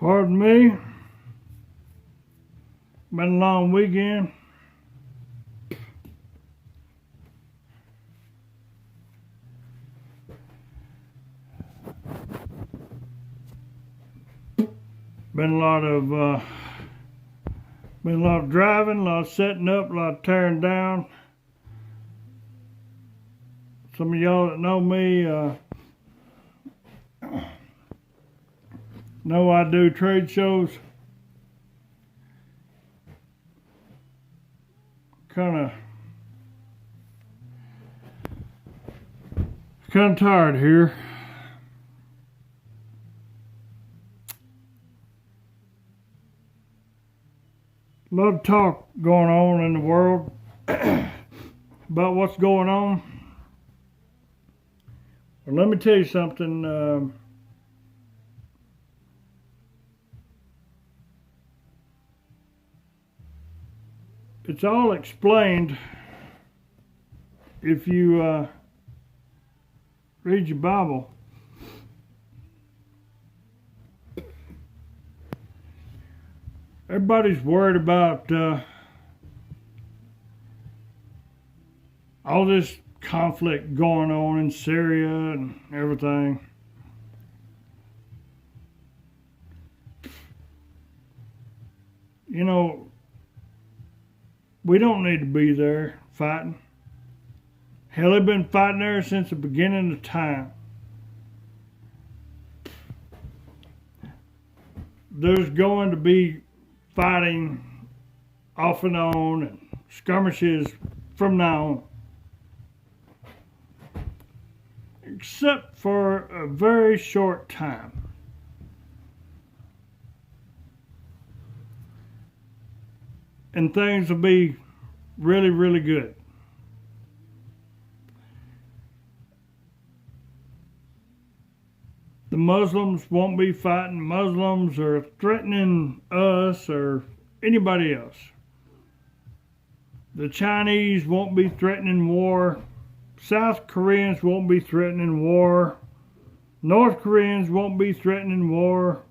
Pardon me. Been a long weekend. Been a lot of driving, a lot of setting up, a lot of tearing down. Some of y'all that know me know I do trade shows. Kind of tired here. A lot of talk going on in the world about what's going on. Well, let me tell you something. It's all explained if you read your Bible. Everybody's worried about all this conflict going on in Syria and everything. You know, we don't need to be there fighting. Hell, they've been fighting there since the beginning of time. There's going to be fighting off and on and skirmishes from now on. Except for a very short time. And things will be really, really good. The Muslims won't be fighting. Muslims are threatening us or anybody else. The Chinese won't be threatening war. South Koreans won't be threatening war. North Koreans won't be threatening war.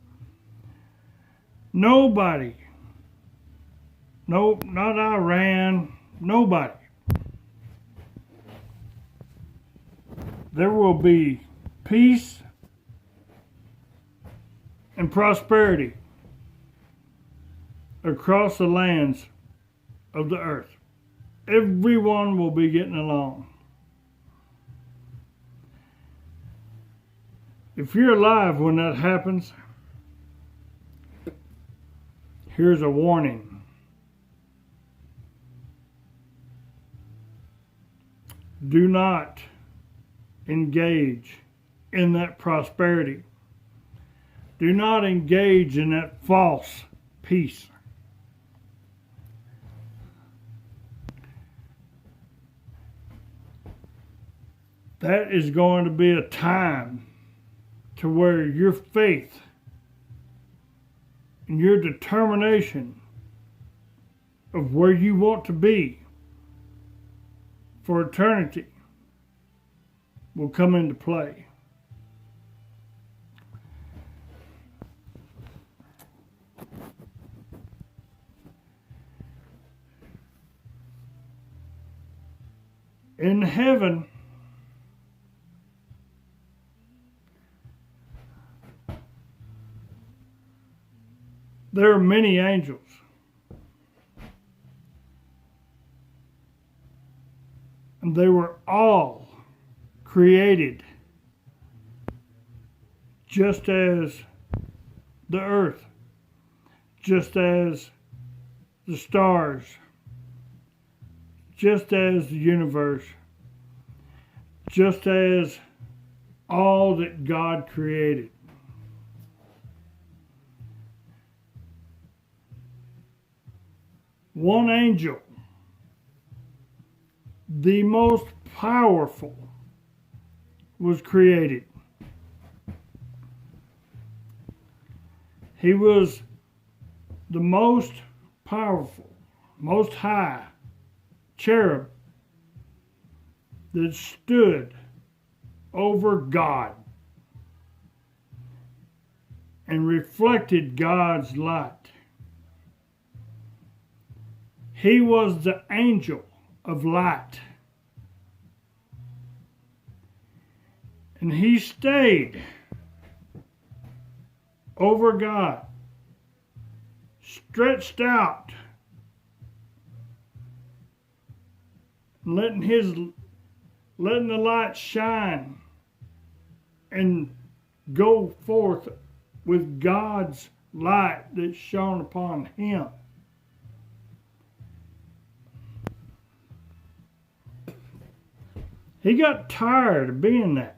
Nobody. No, not Iran. Nobody. There will be peace and prosperity across the lands of the earth. Everyone will be getting along. If you're alive when that happens, here's a warning. Do not engage in that prosperity. Do not engage in that false peace. That is going to be a time to where your faith and your determination of where you want to be for eternity will come into play. In heaven, there are many angels. And they were all created just as the earth, just as the stars, just as the universe, just as all that God created. One angel, the most powerful, was created. He was the most powerful, most high cherub that stood over God. and reflected God's light. He was the angel of light. And he stayed over God, stretched out, letting the light shine and go forth with God's light that shone upon him. He got tired of being that.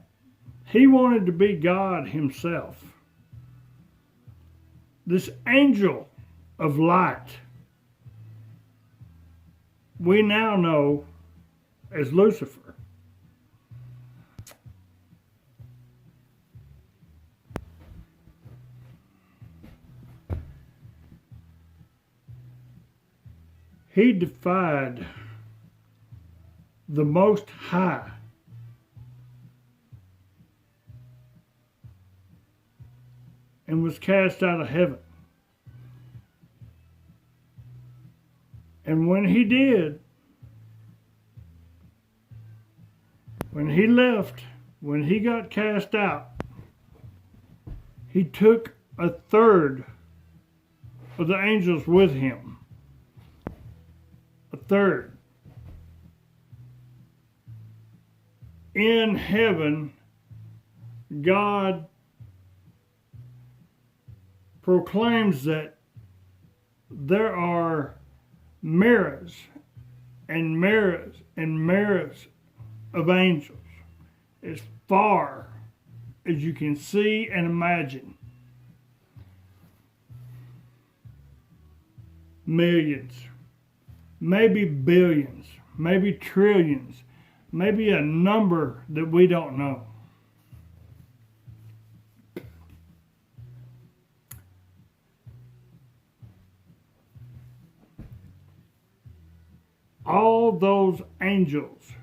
He wanted to be God himself. This angel of light, we now know as Lucifer. He defied the Most High and was cast out of heaven. And when he did, when he left, when he got cast out, he took a third of the angels with him. A third. In heaven, God proclaims that there are myriads and myriads and myriads of angels, as far as you can see and imagine. Millions, maybe billions, maybe trillions, maybe a number that we don't know. All those angels,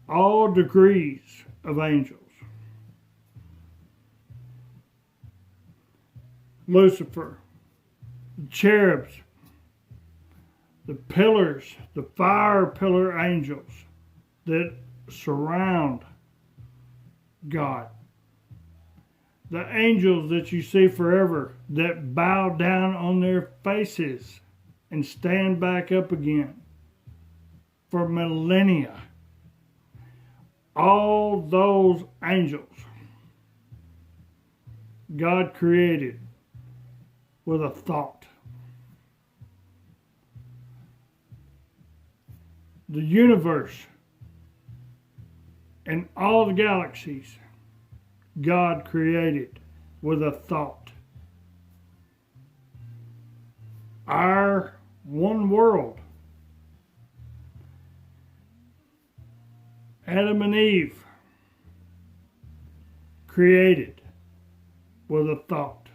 all degrees of angels, Lucifer, the cherubs, the pillars, the fire pillar angels that surround God, the angels that you see forever that bow down on their faces and stand back up again for millennia. All those angels God created with a thought. The universe and all the galaxies God created with a thought. Our one world, Adam and Eve, created with a thought.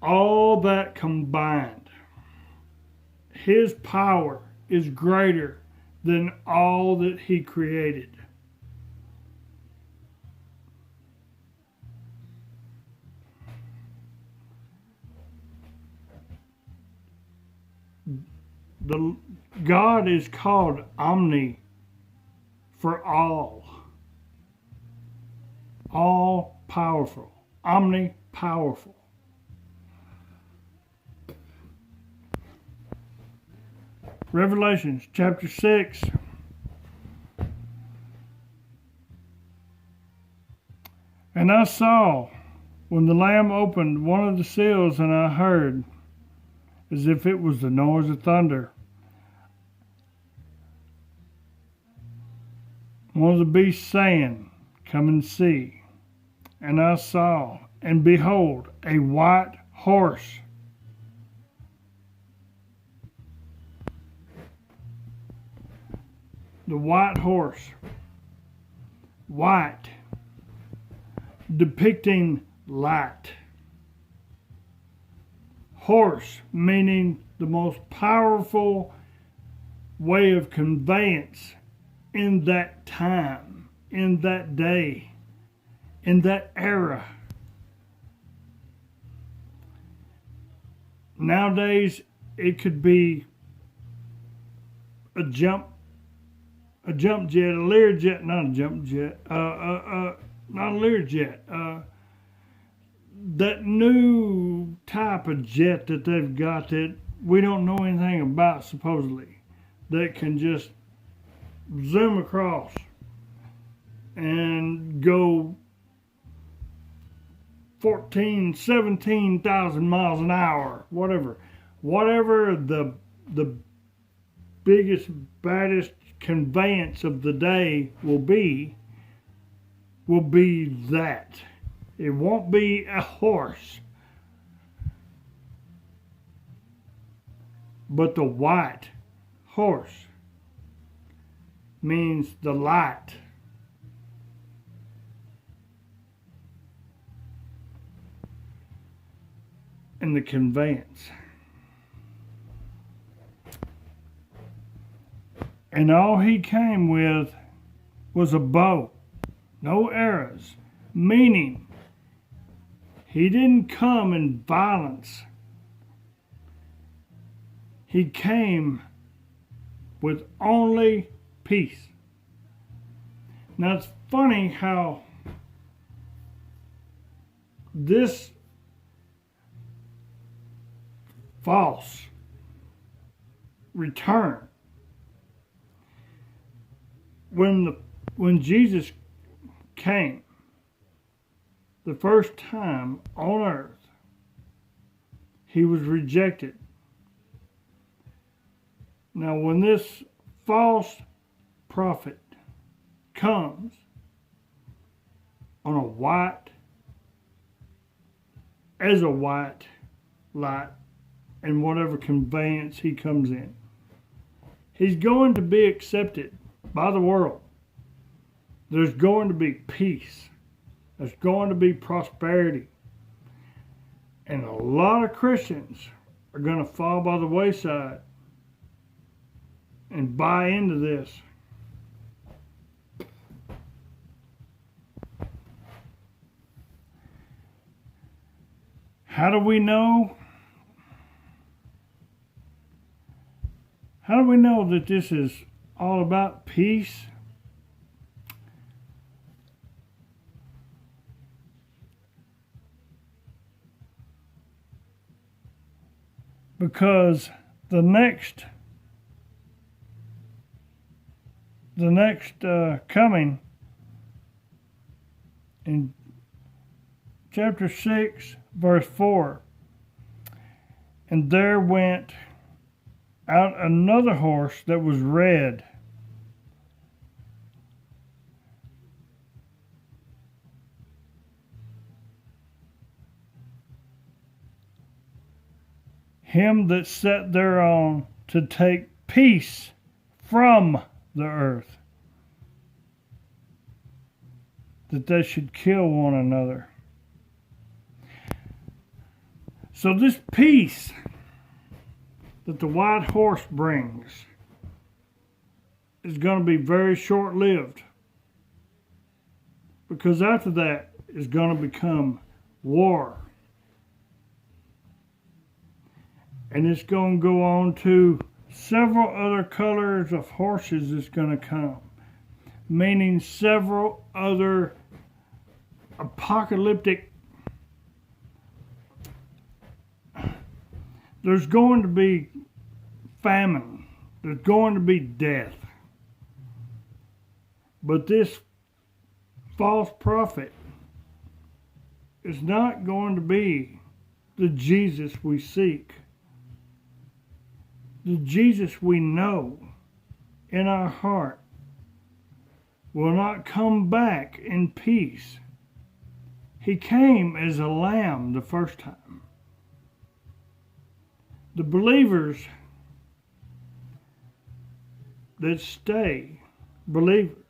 All that combined, his power is greater than all that he created. God is called omni for all powerful, omnipowerful. Revelations chapter 6. And I saw when the Lamb opened one of the seals, and I heard as if it was the noise of thunder. One of the beasts saying, Come and see. And I saw, and behold, a white horse. The white horse. White, depicting light. Horse, meaning the most powerful way of conveyance in that time. in that day, in that era. Nowadays, it could be a jump jet, a Learjet, not a jump jet, not a Learjet, that new type of jet that they've got that we don't know anything about, supposedly, that can just zoom across and go 17,000 miles an hour, whatever the biggest, baddest conveyance of the day will be that. It won't be a horse, but the white horse means the light. And the conveyance. And all he came with was a bow, no arrows, meaning he didn't come in violence. He came with only peace. Now it's funny how this false return, when Jesus came the first time on earth, he was rejected. Now when this false prophet comes on a white light, and whatever conveyance he comes in, he's going to be accepted by the world. There's going to be peace. There's going to be prosperity. And a lot of Christians are going to fall by the wayside and buy into this. How do we know? How do we know that this is all about peace? Because the next coming in chapter 6, verse 4, and there went out another horse that was red, him that sat thereon to take peace from the earth, that they should kill one another. So this peace that the white horse brings is going to be very short-lived, because after that is going to become war. And it's going to go on to several other colors of horses that's going to come, meaning several other apocalyptic. There's going to be famine. There's going to be death. But this false prophet is not going to be the Jesus we seek. The Jesus we know in our heart will not come back in peace. He came as a lamb the first time. The believers that stay believers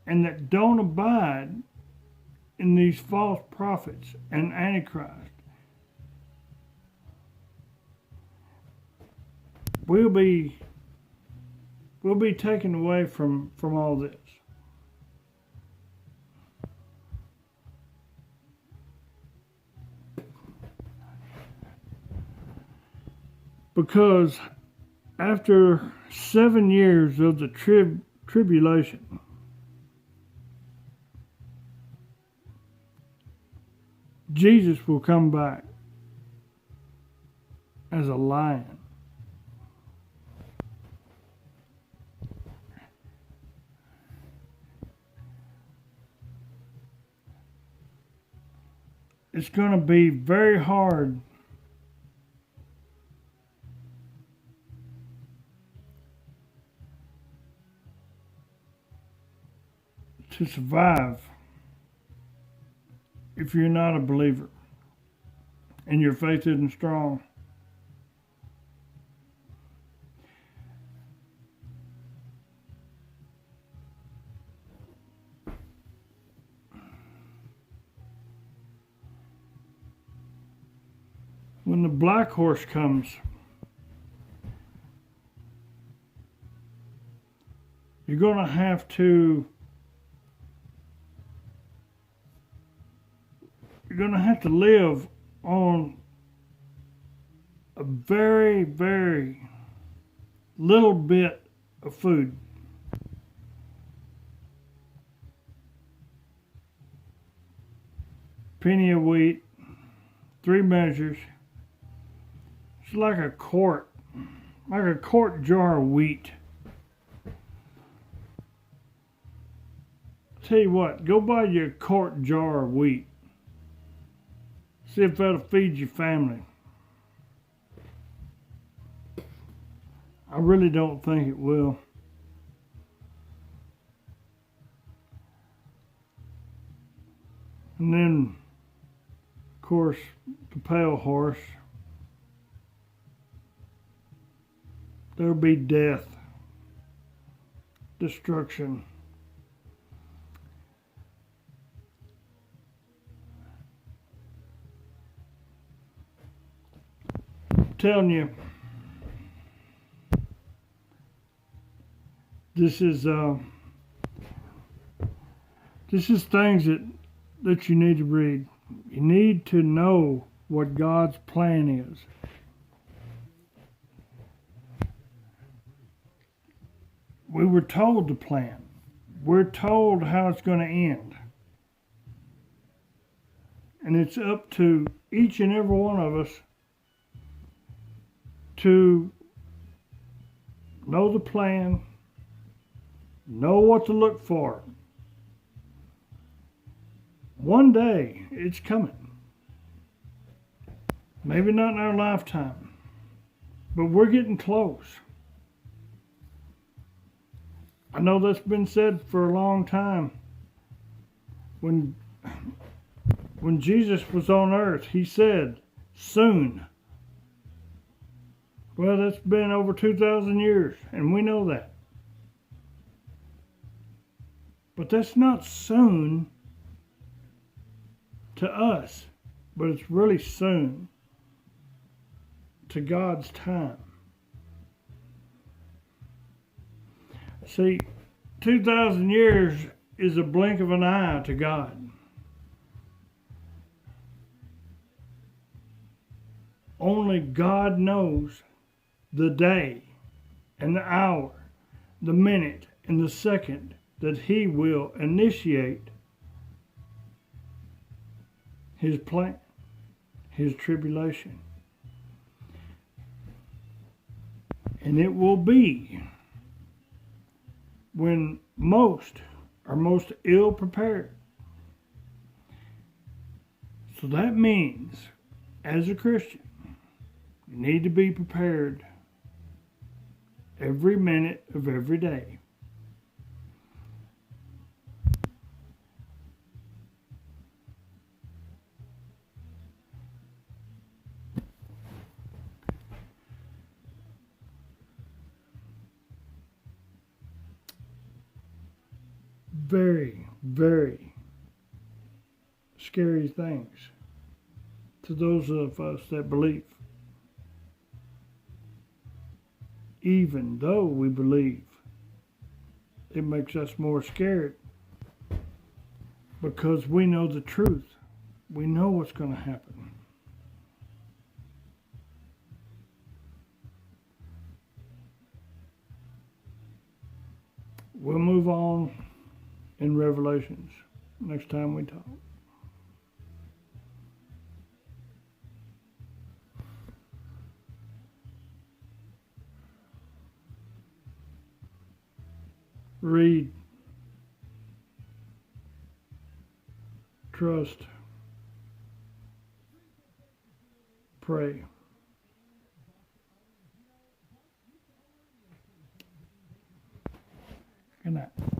and that don't abide in these false prophets and Antichrist will be taken away from all this. Because after 7 years of the tribulation, Jesus will come back as a lion. It's going to be very hard to survive if you're not a believer and your faith isn't strong. When the black horse comes, you're going to have to live on a very, very little bit of food. Penny of wheat, 3 measures. It's like a quart jar of wheat. Tell you what, go buy you a quart jar of wheat. See if that'll feed your family. I really don't think it will. And then, of course, the pale horse. There'll be death, destruction. I'm telling you, this is things that you need to read. You need to know what God's plan is. We were told the plan. We're told how it's going to end. And it's up to each and every one of us to know the plan, know what to look for. One day, it's coming. Maybe not in our lifetime, but we're getting close. I know that's been said for a long time. When Jesus was on earth, he said, soon. Well, that's been over 2,000 years, and we know that. But that's not soon to us, but it's really soon to God's time. See, 2,000 years is a blink of an eye to God. Only God knows the day and the hour, the minute and the second that He will initiate His plan, His tribulation. And it will be when most are most ill prepared. So that means, as a Christian, you need to be prepared every minute of every day. Very, very scary things to those of us that believe. Even though we believe, it makes us more scared because we know the truth. We know what's going to happen. we'll move on in Revelations next time we talk. Read, trust, pray. Good night.